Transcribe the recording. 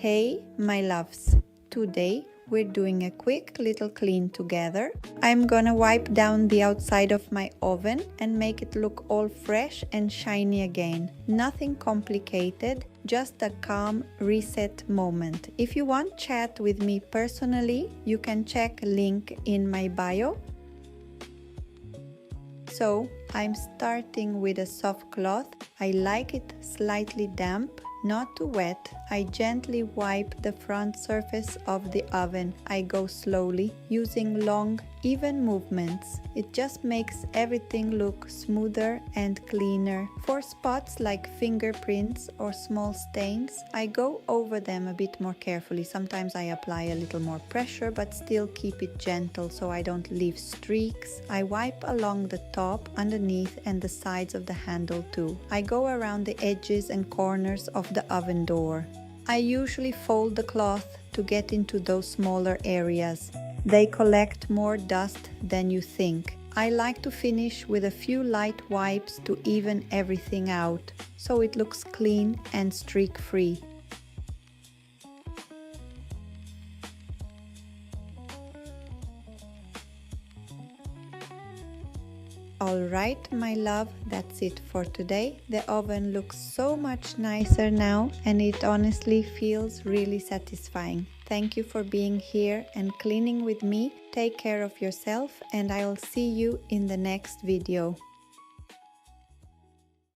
Hey, my loves! Today we're doing a quick little clean together. I'm gonna wipe down the outside of my oven and make it look all fresh and shiny again. Nothing complicated, just a calm reset moment. If you want chat with me personally, you can check link in my bio. So I'm starting with a soft cloth. I like it slightly damp, not too wet. I gently wipe the front surface of the oven. I go slowly, using long, even movements. It just makes everything look smoother and cleaner. For spots like fingerprints or small stains, I go over them a bit more carefully. Sometimes I apply a little more pressure, but still keep it gentle so I don't leave streaks. I wipe along the top, underneath, and the sides of the handle too. I go around the edges and corners of the oven door. I usually fold the cloth to get into those smaller areas. They collect more dust than you think. I like to finish with a few light wipes to even everything out, so it looks clean and streak-free. Alright, my love, that's it for today. The oven looks so much nicer now and it honestly feels really satisfying. Thank you for being here and cleaning with me. Take care of yourself and I'll see you in the next video.